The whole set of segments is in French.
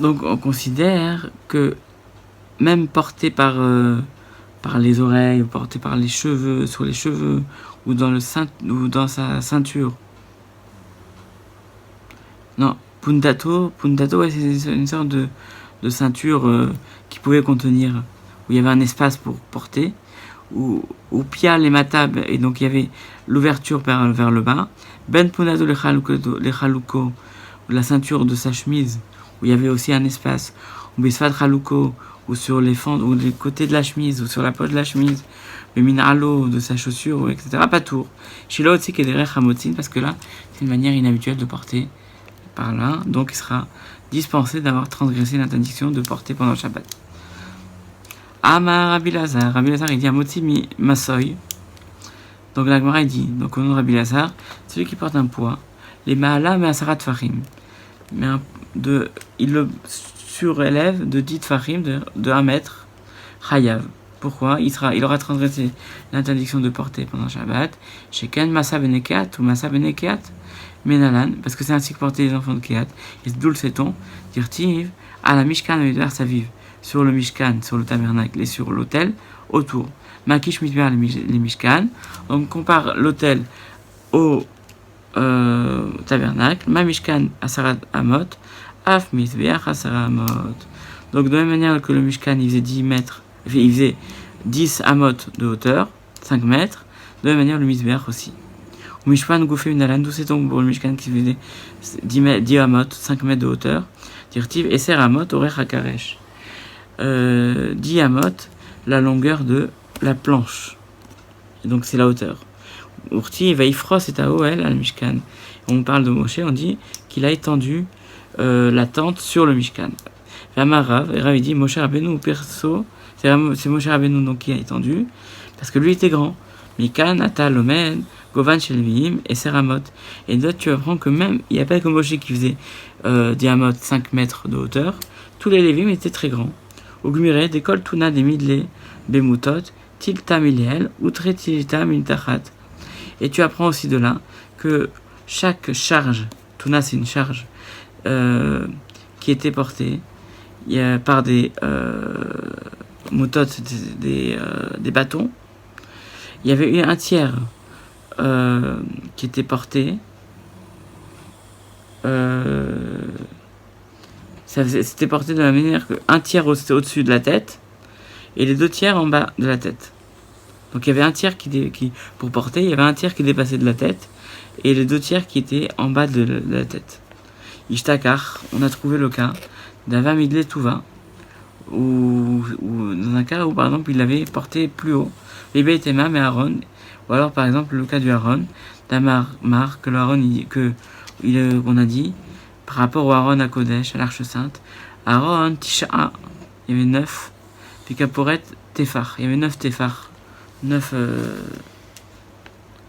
Donc on considère que même porté par les oreilles, ou porté par les cheveux, sur les cheveux, ou ou dans sa ceinture. Non, puntato, ouais, c'est une sorte de ceinture qui pouvait contenir, où il y avait un espace pour porter, ou pia les matab, et donc il y avait l'ouverture vers le bas. Ben puntato le chaluko, la ceinture de sa chemise, où il y avait aussi un espace. Ou bisfat chaluko, ou sur les fentes, ou les côtés de la chemise, ou sur la poche de la chemise. Le minalo de sa chaussure, etc. Pas tour. Shilo aussi qui est derrière Hamotzin, parce que là, c'est une manière inhabituelle de porter par là, donc il sera dispensé d'avoir transgressé l'interdiction de porter pendant le Shabbat. Amar Rabbi Lazar, il dit Amotzi mi masoy. Donc la Gemara dit, donc au nom de Rabbi Lazar, celui qui porte un poids, les Mahala mais Asarat Fahim, il le surélève de 10 Fahim, de 1 mètre, Chayav. Pourquoi il aura transgressé l'interdiction de porter pendant le Shabbat, chez Ken Masa Benekat ou Masa Benekat, Menalan, parce que c'est ainsi que portaient les enfants de Kéat, et d'où le sait-on, dirtiv, à la Mishkan Midbar Saviv, sur le Mishkan, sur le tabernacle et sur l'autel, autour. Makish Midbar les Mishkan, donc on compare l'autel au tabernacle, Ma Mishkan Asarat Amot, Af Mizbeach Asarat Amot. Donc de la même manière que le Mishkan il faisait 10 mètres, il faisait 10 amot de hauteur, 5 mètres, de la même manière le Mizbeach aussi. Mishpan Goufé Unalan, d'où c'est donc pour le Mishkan qui faisait 10 amot, 5 mètres de hauteur, Tirtiv Eser Amot, Orech Hakaresh. 10 amot, la longueur de la planche. Et donc c'est la hauteur. Urti Vaifros et Aoel al Mishkan. On parle de Moshe, on dit qu'il a étendu la tente sur le Mishkan. Ramarav, et Rav dit Moshe Rabbeinu perso, c'est Moshe Rabbeinu donc qui a étendu, parce que lui était grand. Mikan, Atal, Omen, Govan, Shelvim et Seramot. Et d'autres, tu apprends que même, il n'y a pas que Moshe qui faisait diamot 5 mètres de hauteur, tous les Lévim étaient très grands. Ogmire, Dekol, Tuna, des Midle, Bemutot, Tilta, Miliel, Outre, Tilta, Miltachat. Et tu apprends aussi de là que chaque charge, Tuna c'est une charge, qui était portée par des moutot, des bâtons, il y avait eu un tiers qui était porté. C'était porté de la manière qu'un tiers c'était au-dessus de la tête et les 2 tiers en bas de la tête. Donc il y avait un tiers qui pour porter, il y avait un tiers qui dépassait de la tête et les 2 tiers qui étaient en bas de la tête. Ishtakar, on a trouvé le cas d'Ava Midle Tuva, ou dans un cas où par exemple il l'avait porté plus haut, Libé et Tema mais Aaron, ou alors par exemple le cas du Aaron, d'Amar que le Aaron qu'on a dit par rapport au Aaron à Kodesh, à l'Arche Sainte, Aaron Tisha'a, il y avait 9, puis Kaporet Tefar, il y avait 9 Tefar, 9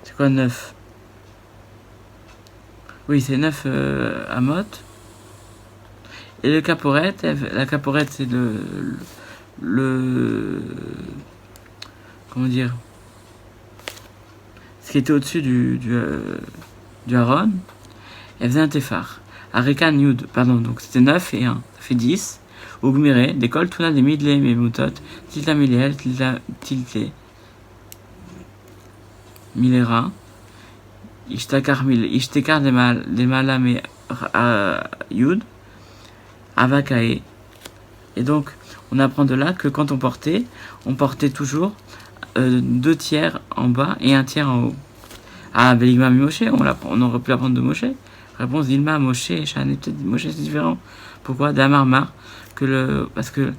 c'est quoi 9? Oui, c'est 9 Amot. Et le Kaporet, la Kaporet c'est le comment dire, ce qui était au-dessus du Aaron, elle faisait un Tefar. Arekan Yud, pardon, donc c'était 9 et 1, ça fait 10. Ogmire, Dekol, Tuna, des Midle, Memutot, Tilta Miliel, Tilte, Milera, Ishtekar des Malame Yud, Avakae. Et donc, on apprend de là que quand on portait toujours 2 tiers en bas et 1 tiers en haut. Ah, Beligma Moshe, on aurait pu l'apprendre de Moshe. Réponse d'Ilma, Moshe, Shane, peut-être Moshe c'est différent. Pourquoi Damarmar parce que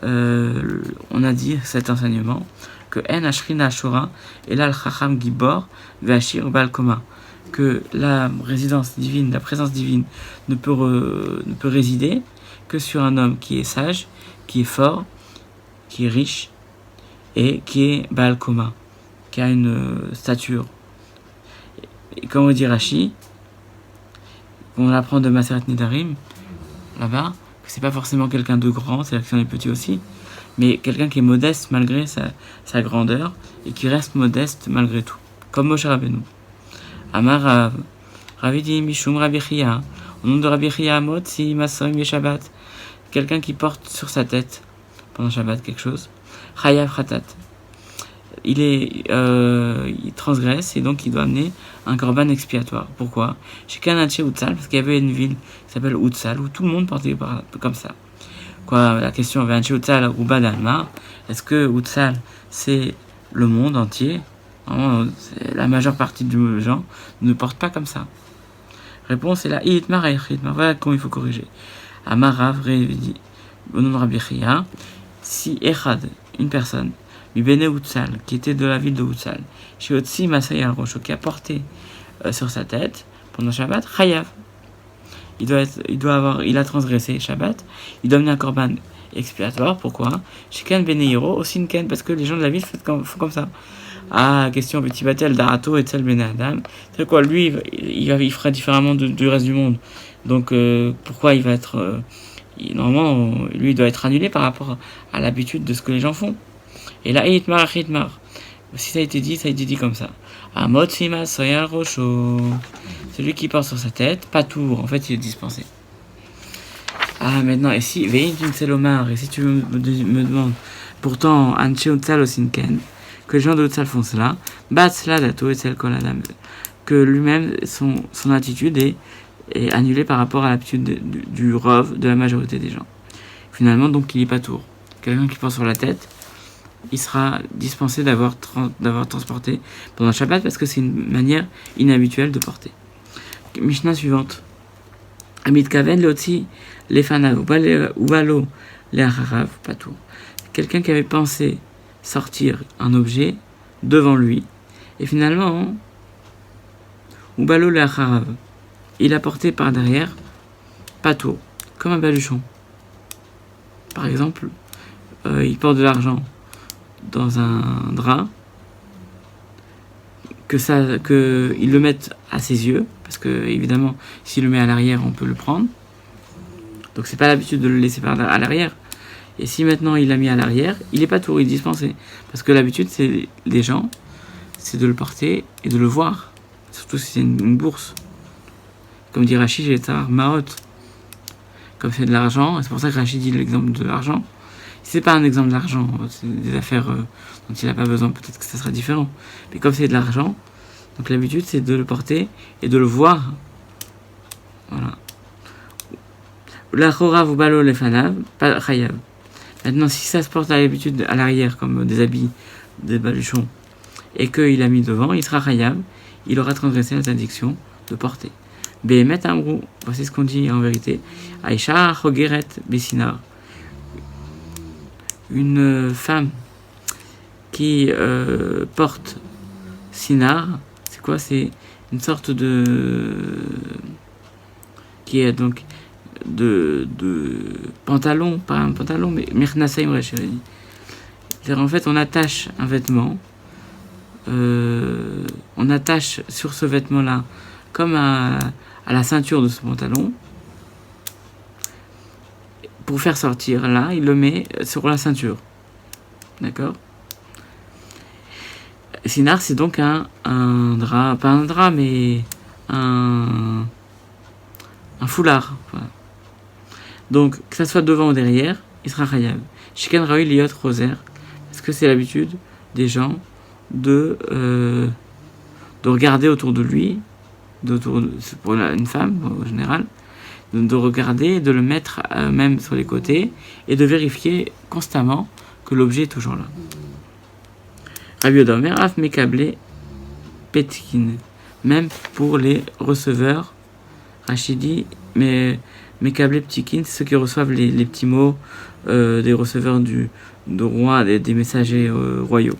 on a dit cet enseignement que En Ashrina Ashura et là le Chacham Gibor Vashir Balkoma, que la résidence divine, la présence divine ne peut résider que sur un homme qui est sage, qui est fort, qui est riche et qui est Balkoma, qui a une stature. Et comme on dit Rashi, on apprend de Maseret Nedarim, là-bas, que c'est pas forcément quelqu'un de grand, c'est-à-dire qu'il en est petit aussi, mais quelqu'un qui est modeste malgré sa grandeur, et qui reste modeste malgré tout, comme Moshe Rabbeinu. Amar Rav, Ravi dit Mishum Rabbi Chia, au nom de Rabbi Chia Motzi Masoim Shabbat, quelqu'un qui porte sur sa tête pendant Shabbat quelque chose, Chayav Khatat. Il transgresse et donc il doit amener un korban expiatoire. Pourquoi? Chez Kanaché Utsal, parce qu'il y avait une ville qui s'appelle Utsal où tout le monde portait comme ça. Quoi, la question Ve'anché Utsal ou Badalma, est-ce que Utsal c'est le monde entier? Normalement, la majeure partie des gens ne portent pas comme ça. Réponse est la Itmar et Itmar. Voilà comment il faut corriger. Amarav Revidi, au nom de Rabbi Chia, si Echad, une personne, Bibene Utsal, qui était de la ville de Utsal, chez Otsi Masay al-Rocho, qui a porté sur sa tête pendant Shabbat, Chayav. Il a transgressé Shabbat, il doit amener un korban expiatoire. Pourquoi? Shikan Benehiro, aussi une ken, parce que les gens de la ville font comme ça. Ah, question petit batel d'Arato et Tsel Ben Adam. C'est quoi, lui, il fera différemment du reste du monde. Donc, pourquoi il va être. Normalement, lui, il doit être annulé par rapport à l'habitude de ce que les gens font. Et là, Hitmar. Si ça a été dit comme ça. Amot Sima Soyal Rocho. Celui qui porte sur sa tête, pas tour. En fait, il est dispensé. Ah, maintenant, et si Vein Selomar, et si tu me demandes, pourtant, Anche Utsal Osinken, que les gens de Utsal font cela, Batsla Dato et Tsel Koladam, que lui-même, son attitude est annulée par rapport à l'habitude du rov de la majorité des gens. Finalement, donc, il n'est pas tour. Quelqu'un qui porte sur la tête, il sera dispensé d'avoir transporté pendant le Shabbat parce que c'est une manière inhabituelle de porter. Mishnah suivante. Amit Kaven Lotzi Lefanav Ubalo Leacharav Patou. Quelqu'un qui avait pensé sortir un objet devant lui et finalement Ubalo Leacharav, il a porté par derrière Patou, comme un baluchon. Par exemple, il porte de l'argent dans un drap, que il le mette à ses yeux, parce que évidemment s'il le met à l'arrière on peut le prendre, donc c'est pas l'habitude de le laisser à l'arrière, et si maintenant il l'a mis à l'arrière, il est pas tout, il est dispensé, parce que l'habitude c'est des gens, c'est de le porter et de le voir, surtout si c'est une bourse, comme dit Rachid, j'ai Maot, comme c'est de l'argent, et c'est pour ça que Rachid dit l'exemple de l'argent. Si c'est pas un exemple d'argent, c'est des affaires dont il n'a pas besoin, peut-être que ça sera différent. Mais comme c'est de l'argent, donc l'habitude c'est de le porter et de le voir. Voilà. La chorav ou balo lefanav, pas chayav. Maintenant, si ça se porte à l'habitude à l'arrière, comme des habits, des baluchons, et qu'il a mis devant, il sera chayav, il aura transgressé l'interdiction de porter. Behemet amrou, voici ce qu'on dit en vérité. Aïcha chogeret besinar. Une femme qui porte sinar, c'est quoi? C'est une sorte qui est donc de pantalon, pas un pantalon, mais mirnasaim racheri. C'est-à-dire en fait on attache un vêtement, on attache sur ce vêtement-là comme à la ceinture de ce pantalon. Pour faire sortir, là, il le met sur la ceinture. D'accord? Sinar, c'est donc un drap, pas un drap, mais un foulard. Voilà. Donc, que ça soit devant ou derrière, il sera chayav. Shikan Raoui Liot Roser, parce que c'est l'habitude des gens de regarder autour de lui, pour une femme en général, de regarder, de le mettre même sur les côtés et de vérifier constamment que l'objet est toujours là. Rabbi Odomer, Af Mekablé Petkin, même pour les receveurs, Rachidi, mais Mekablé Petkin, c'est ceux qui reçoivent les petits mots des receveurs du roi, des messagers royaux.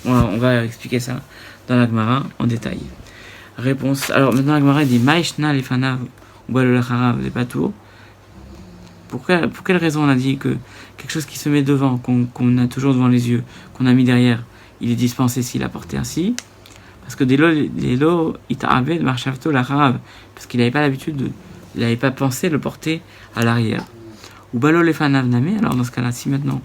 On va expliquer ça dans la Gemara en détail. Réponse. Alors maintenant la Gemara dit Maïshna Lefanav. Pour quelle raison on a dit que quelque chose qui se met devant, qu'on a toujours devant les yeux, qu'on a mis derrière, il est dispensé s'il a porté ainsi? Parce que Delo Ita'ave de Marchavto l'Acharav, parce qu'il n'avait pas l'habitude, il n'avait pas pensé le porter à l'arrière. Ou Balo Lefanav Name, alors dans ce cas-là, si maintenant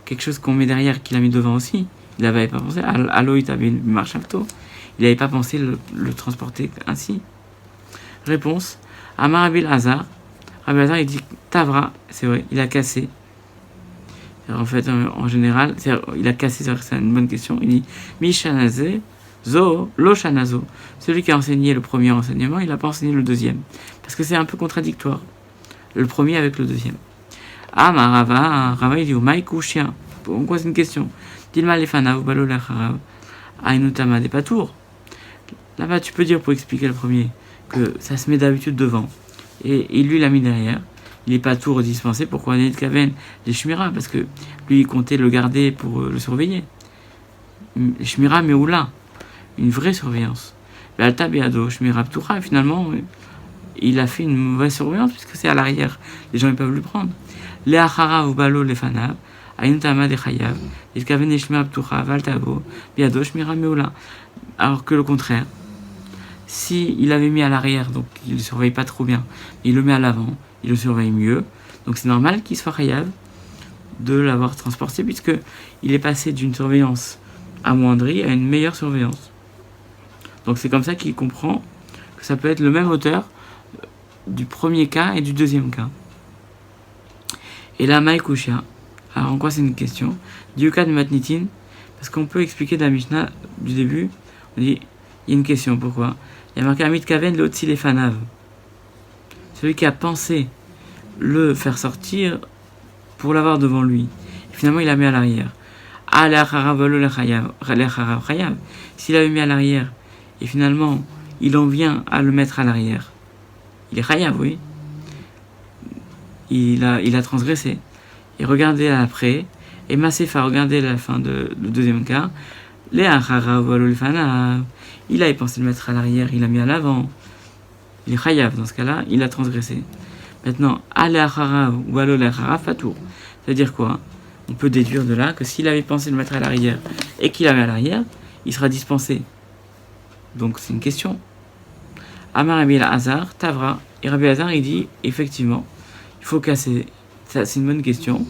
quelque chose qu'on met derrière, qu'il a mis devant aussi, il n'avait pas pensé, Alo Ita'ave de Marchavto, il n'avait pas pensé le transporter ainsi. Réponse. Amar Abil Hazar, Rabbi Hazar, il dit Tavra, c'est vrai, il a cassé. En fait, en général, il a cassé, c'est une bonne question. Il dit Mishanaze, Zo, Lo Shanazo. Celui qui a enseigné le premier enseignement, il n'a pas enseigné le deuxième. Parce que c'est un peu contradictoire. Le premier avec le deuxième. Ah, ma Rava, il dit Maïkou chien. Pourquoi c'est une question? Dilma lefana, ou balo lacharav. Ainutama des patours. Là-bas, tu peux dire pour expliquer le premier que ça se met d'habitude devant. Et lui, il l'a mis derrière. Il n'est pas tout redispensé. Pourquoi Ned Kaven les Shmira? Parce que lui, il comptait le garder pour le surveiller. Shmira, mais où là? Une vraie surveillance. L'Alta Beado, Shmira Ptura, finalement, il a fait une mauvaise surveillance puisque c'est à l'arrière. Les gens, ils peuvent le prendre. Les Achara ou Balo, les Fanav, Ainutama des Chayav, Ned Kaven les Shmira Ptura, Valtavo, Beado, Shmira, mais où là? Alors que le contraire. Si il avait mis à l'arrière, donc il ne surveille pas trop bien, il le met à l'avant, il le surveille mieux, donc c'est normal qu'il soit chayav de l'avoir transporté, puisque il est passé d'une surveillance amoindrie à une meilleure surveillance. Donc c'est comme ça qu'il comprend que ça peut être le même auteur du premier cas et du deuxième cas. Et là, Maïkouchia, alors en quoi c'est une question? Du cas de Matnitin, parce qu'on peut expliquer de la Mishnah du début, on dit, il y a une question, pourquoi? Il y a marqué Amit Kaven l'Otsi les Fanav. Celui qui a pensé le faire sortir pour l'avoir devant lui. Et finalement, il l'a mis à l'arrière. S'il l'avait mis à l'arrière et finalement, il en vient à le mettre à l'arrière, il est chayav, oui. Il a transgressé. Et regardez après, et Masefa, regardez la fin du deuxième cas. Il avait pensé le mettre à l'arrière, il l'a mis à l'avant. Il est chayav dans ce cas-là, il a transgressé. Maintenant, ou fatour. C'est-à-dire quoi? On peut déduire de là que s'il avait pensé le mettre à l'arrière et qu'il l'a mis à l'arrière, il sera dispensé. Donc c'est une question. Amar Rabbi Hazar, Tavra. Et Rabbi Hazar, il dit, effectivement, il faut casser. Ça, c'est une bonne question.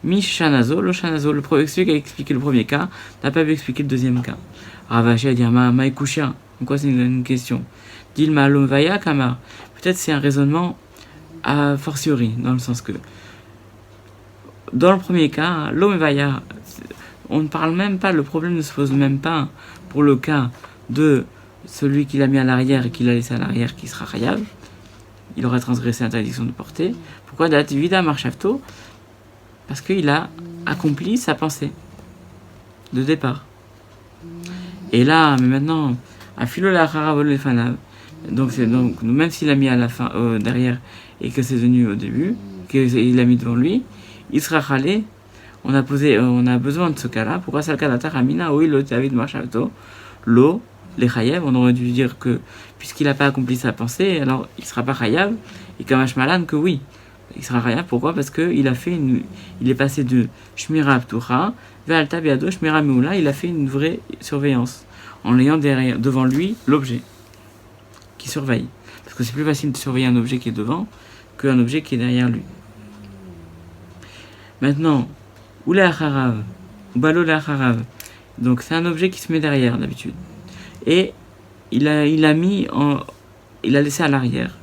Mishanazo, lo shanazo, celui qui a expliqué le premier cas n'a pas pu expliquer le deuxième cas. Ravashi a dit Maïkouchia. Pourquoi c'est une question? Dilma Lomvaya Kamar. Peut-être c'est un raisonnement a fortiori, dans le sens que dans le premier cas, Lomvaya, on ne parle même pas, le problème ne se pose même pas pour le cas de celui qui l'a mis à l'arrière et qui l'a laissé à l'arrière qui sera chayav. Il aura transgressé l'interdiction de porter. Pourquoi Dativida Marchavto? Parce qu'il a accompli sa pensée de départ. Et là, mais maintenant, à philo la charavol les fanav. Donc même s'il a mis à la fin derrière et que c'est venu au début, qu'il l'a mis devant lui, il sera chalé. On a besoin de ce cas-là. Pourquoi c'est le cas d'Ataramina? Oui, le David Marchavto, l'eau, les chayav. On aurait dû dire que puisqu'il n'a pas accompli sa pensée, alors il ne sera pas chayav. Et Kamash Malan que oui. Il sera chayav. Pourquoi? Parce qu'il a fait il est passé de Shmira Ptucha vers Alta Beado Shmira Meula. Il a fait une vraie surveillance en ayant devant lui l'objet qui surveille. Parce que c'est plus facile de surveiller un objet qui est devant qu'un objet qui est derrière lui. Maintenant, Oula Harav, ou Balo la Harav. Donc c'est un objet qui se met derrière d'habitude. Et il l'a laissé à l'arrière.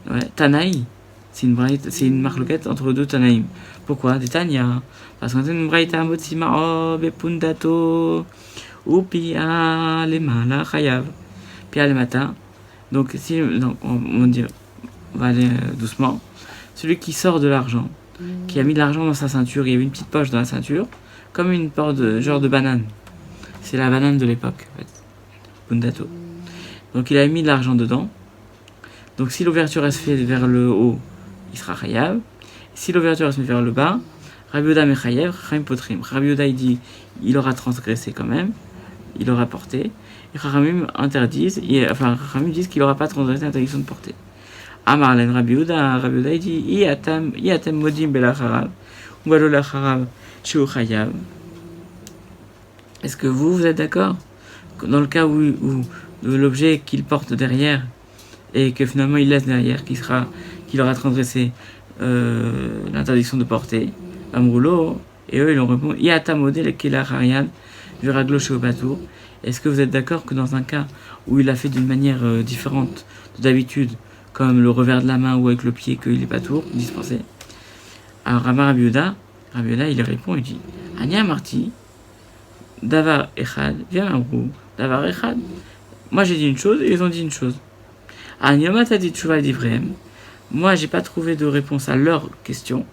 Ouais, Tanaï. C'est une marloquette entre deux Tanaïm. Pourquoi? Des Tanya. Parce qu'on a une braïta motsima bepundato ou pia le mala chayav. Pia le matin. Donc, on va aller doucement. Celui qui sort de l'argent, qui a mis de l'argent dans sa ceinture, il y avait une petite poche dans la ceinture, comme une porte genre de banane. C'est la banane de l'époque, en fait. Pundato. Donc, il a mis de l'argent dedans. Donc, si l'ouverture elle se fait vers le haut, il sera chayav. Si l'ouverture se met vers le bas, Rabbi Yehuda mechayev, Chachamim potrim. Rabbi Yehuda il dit, il aura transgressé quand même, il aura porté. Et Chachamim interdisent, Chachamim disent qu'il n'aura pas transgressé l'interdiction de porter. Amar len Rabbi Yehuda il dit, iatem modim belacharav, ou balo lacharav sheu chayav. Est-ce que vous êtes d'accord? Dans le cas où l'objet qu'il porte derrière et que finalement il laisse derrière, qu'il aura transgressé l'interdiction de porter, Amroulo, et eux ils ont répondu Iatamodé le Kelacharian, Viraglo Sheobatour. Est-ce que vous êtes d'accord que dans un cas où il a fait d'une manière différente de d'habitude, comme le revers de la main ou avec le pied qu'il n'est pas tour, dispensé. Alors Rabbi Yehuda, il répond, il dit Anya Marti, Davar Echad, viens Amrou, Davar Echad. Moi j'ai dit une chose et ils ont dit une chose. Anyama t'a dit Tchouva d'Ivrehem. Moi j'ai pas trouvé de réponse à leur question.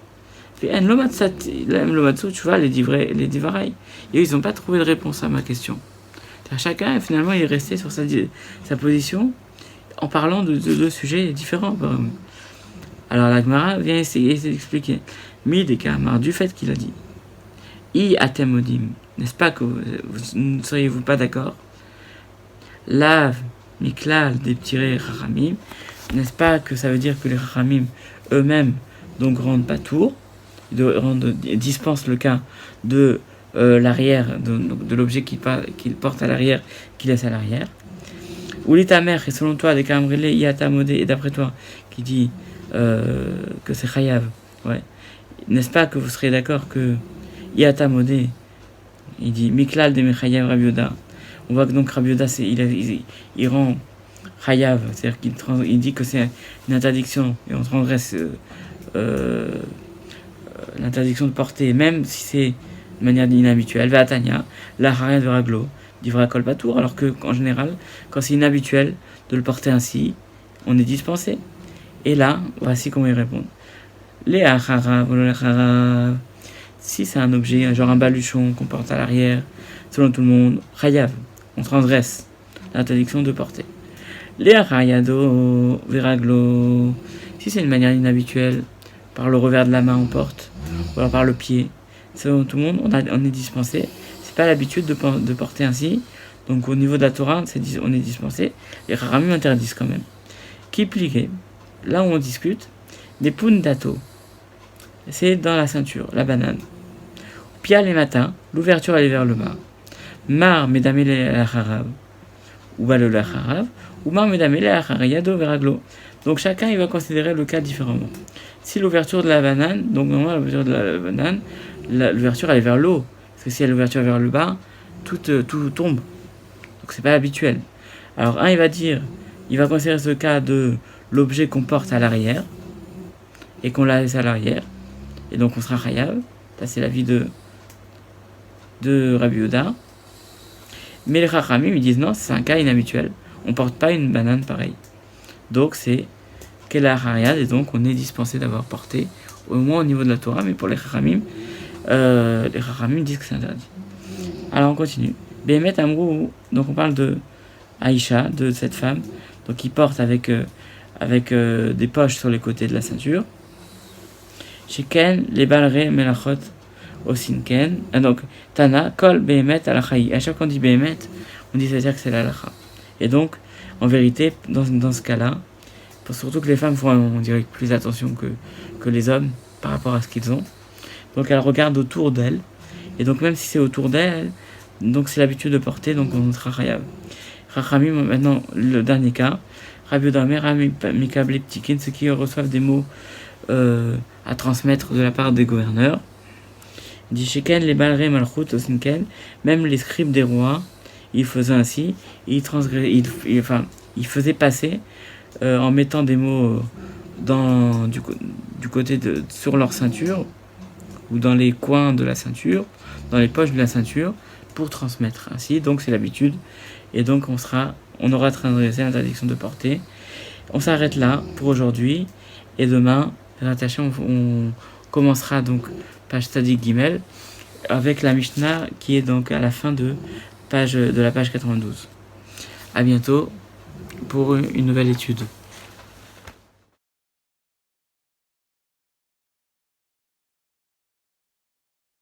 Puis En Lomatsu, tu vois, les Divarai. Et eux, ils n'ont pas trouvé de réponse à ma question. Chacun, finalement, il est resté sur sa position en parlant de deux sujets différents. Alors la Gemara vient essayer d'expliquer. Mid Kamar, du fait qu'il a dit I atemodim, n'est-ce pas que vous ne seriez-vous pas d'accord? Lav miklal des petits rachamim, n'est-ce pas que ça veut dire que les rachamim eux-mêmes donc rendent pas tour, dispensent le cas de l'arrière, de l'objet qu'il porte à l'arrière, qu'il laisse à l'arrière. Ou l'itamer, et selon toi, des kamrilé, iatamodé, et d'après toi, qui dit que c'est chayav, ouais. N'est-ce pas que vous serez d'accord que iatamodé, il dit miklal de mechayav Rabbi Yehuda. On voit que donc Rabbi Yehuda, il rend chayav, c'est-à-dire qu'il dit que c'est une interdiction, et on transgresse l'interdiction de porter, même si c'est de manière inhabituelle. Vatania, la haria de raglo, d'ivra kol patour, alors que en général, quand c'est inhabituel de le porter ainsi, on est dispensé. Et là, voici comment ils répondent. Les acharav, si c'est un objet, genre un baluchon qu'on porte à l'arrière, selon tout le monde, chayav, on transgresse l'interdiction de porter. Les achayado, veraglo, si c'est une manière inhabituelle, par le revers de la main on porte, ou alors par le pied, selon tout le monde, on est dispensé. C'est pas l'habitude de porter ainsi, donc au niveau de la Torah, on est dispensé. Les Chachamim interdisent quand même. Qui pliquait, là où on discute, des pundato, c'est dans la ceinture, la banane. Pia les matins, l'ouverture elle est vers le bas. Mar medamele acharav, ou balo acharav, ou mar medamele acharayado veraglo. Donc chacun il va considérer le cas différemment. Si l'ouverture de la banane, donc normalement l'ouverture de la banane, l'ouverture elle est vers le haut. Parce que si elle est l'ouverture vers le bas, tout tombe. Donc c'est pas habituel. Alors il va considérer ce cas de l'objet qu'on porte à l'arrière et qu'on la laisse à l'arrière. Et donc on sera chayav. Ça c'est l'avis de Rabbi Yehuda. Mais les Chachamim ils disent non, c'est un cas inhabituel. On porte pas une banane pareille. Donc c'est qu'elle a harayad, et donc on est dispensé d'avoir porté, au moins au niveau de la Torah, mais pour les Chachamim disent que c'est interdit. Alors on continue. Behemet Amrou, donc on parle de Aïcha, de cette femme, donc qui porte avec des poches sur les côtés de la ceinture. Sheken, les balré melachot osinken. Donc Tana, kol behemet alachaï. À chaque fois qu'on dit behemet, on dit c'est-à-dire que c'est l'alacha. Et donc, en vérité, dans ce cas-là, surtout que les femmes font, on dirait, plus attention que les hommes par rapport à ce qu'ils ont. Donc elles regardent autour d'elles. Et donc même si c'est autour d'elles, donc c'est l'habitude de porter, donc on sera chayav. Chachamim, maintenant, le dernier cas. Rabbi Yehuda mikable ptikin, ceux qui reçoivent des mots à transmettre de la part des gouverneurs. Il dit sheken les balré malchut osinken, même les scribes des rois, ils faisaient ainsi, ils faisaient passer en mettant des mots du côté sur leur ceinture ou dans les coins de la ceinture, dans les poches de la ceinture, pour transmettre ainsi. Donc c'est l'habitude, et donc on aura transgressé l'interdiction de porter. On s'arrête là pour aujourd'hui, et demain, on commencera donc page Tzadik Gimel avec la Mishnah qui est donc à la fin de la page 92. À bientôt pour une nouvelle étude.